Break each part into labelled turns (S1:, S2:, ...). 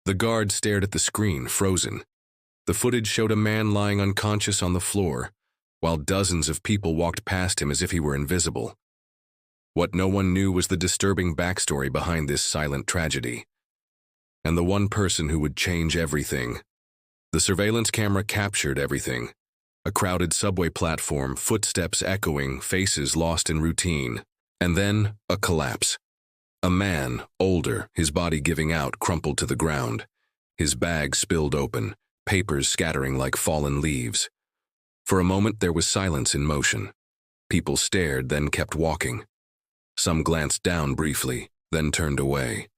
S1: The guard stared at the screen, frozen. The footage showed a man lying unconscious on the floor, while dozens of people walked past him as if he were invisible. What no one knew was the disturbing backstory behind this silent tragedy. And the one person who would change everything. The surveillance camera captured everything. A crowded subway platform, footsteps echoing, faces lost in routine. And then, a collapse. A man, older, his body giving out, crumpled to the ground. His bag spilled open, papers scattering like fallen leaves. For a moment there was silence in motion. People stared, then kept walking. Some glanced down briefly, then turned away.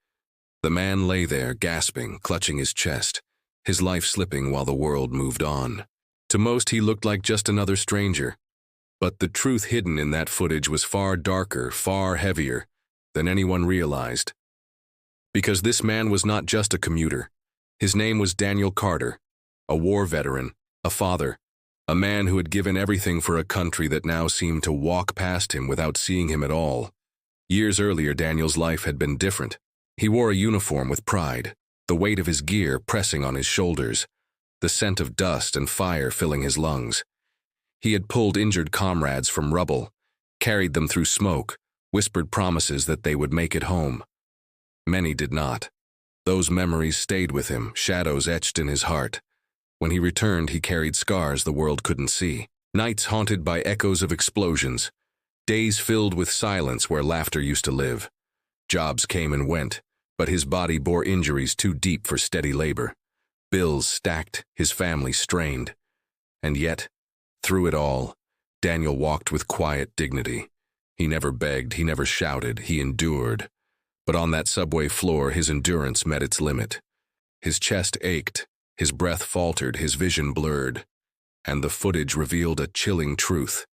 S1: The man lay there, gasping, clutching his chest, his life slipping while the world moved on. To most he looked like just another stranger. But the truth hidden in that footage was far darker, far heavier than anyone realized. Because this man was not just a commuter. His name was Daniel Carter, a war veteran, a father, a man who had given everything for a country that now seemed to walk past him without seeing him at all. Years earlier, Daniel's life had been different. He wore a uniform with pride, the weight of his gear pressing on his shoulders, the scent of dust and fire filling his lungs. He had pulled injured comrades from rubble, carried them through smoke, whispered promises that they would make it home. Many did not. Those memories stayed with him, shadows etched in his heart. When he returned, he carried scars the world couldn't see. Nights haunted by echoes of explosions. Days filled with silence where laughter used to live. Jobs came and went, but his body bore injuries too deep for steady labor. Bills stacked, his family strained. And yet, through it all, Daniel walked with quiet dignity. He never begged, he never shouted, he endured. But on that subway floor, his endurance met its limit. His chest ached, his breath faltered, his vision blurred. And the footage revealed a chilling truth.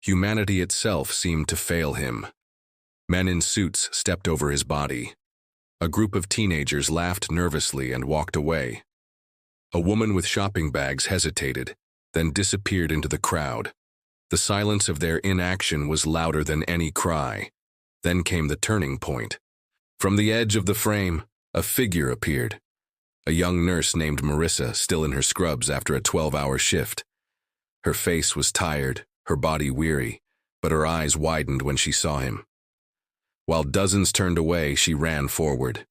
S1: Humanity itself seemed to fail him. Men in suits stepped over his body. A group of teenagers laughed nervously and walked away. A woman with shopping bags hesitated, then disappeared into the crowd. The silence of their inaction was louder than any cry. Then came the turning point. From the edge of the frame, a figure appeared. A young nurse named Marissa, still in her scrubs after a 12-hour shift. Her face was tired, her body weary, but her eyes widened when she saw him. While dozens turned away, she ran forward.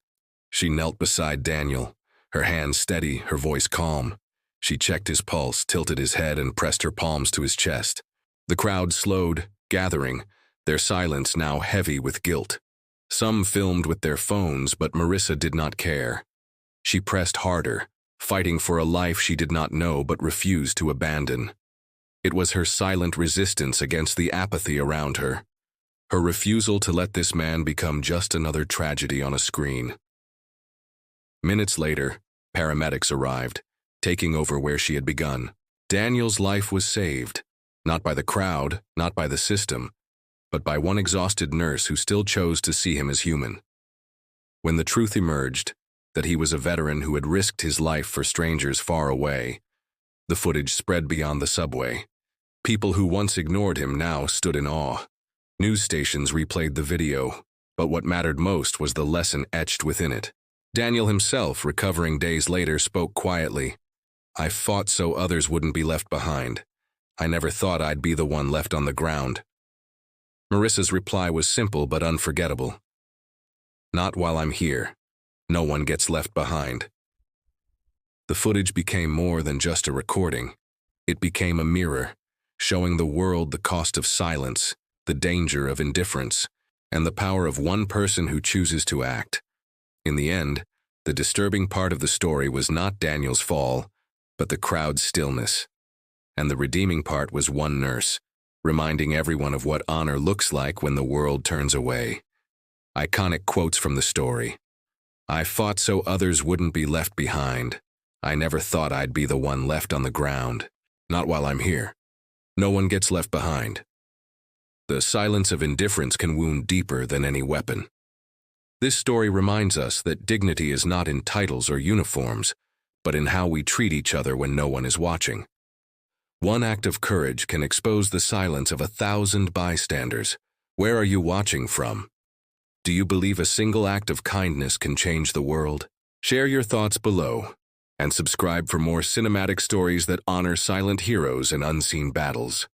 S1: She knelt beside Daniel, her hands steady, her voice calm. She checked his pulse, tilted his head, and pressed her palms to his chest. The crowd slowed, gathering, their silence now heavy with guilt. Some filmed with their phones, but Marissa did not care. She pressed harder, fighting for a life she did not know but refused to abandon. It was her silent resistance against the apathy around her. Her refusal to let this man become just another tragedy on a screen. Minutes later, paramedics arrived, taking over where she had begun. Daniel's life was saved, not by the crowd, not by the system, but by one exhausted nurse who still chose to see him as human. When the truth emerged, that he was a veteran who had risked his life for strangers far away, the footage spread beyond the subway. People who once ignored him now stood in awe. News stations replayed the video, but what mattered most was the lesson etched within it. Daniel himself, recovering days later, spoke quietly. "I fought so others wouldn't be left behind. I never thought I'd be the one left on the ground." Marissa's reply was simple but unforgettable. "Not while I'm here. No one gets left behind." The footage became more than just a recording. It became a mirror, showing the world the cost of silence, the danger of indifference, and the power of one person who chooses to act. In the end, the disturbing part of the story was not Daniel's fall, but the crowd's stillness. And the redeeming part was one nurse, reminding everyone of what honor looks like when the world turns away. Iconic quotes from the story. "I fought so others wouldn't be left behind. I never thought I'd be the one left on the ground. Not while I'm here. No one gets left behind." The silence of indifference can wound deeper than any weapon. This story reminds us that dignity is not in titles or uniforms, but in how we treat each other when no one is watching. One act of courage can expose the silence of 1,000 bystanders. Where are you watching from? Do you believe a single act of kindness can change the world? Share your thoughts below, and subscribe for more cinematic stories that honor silent heroes and unseen battles.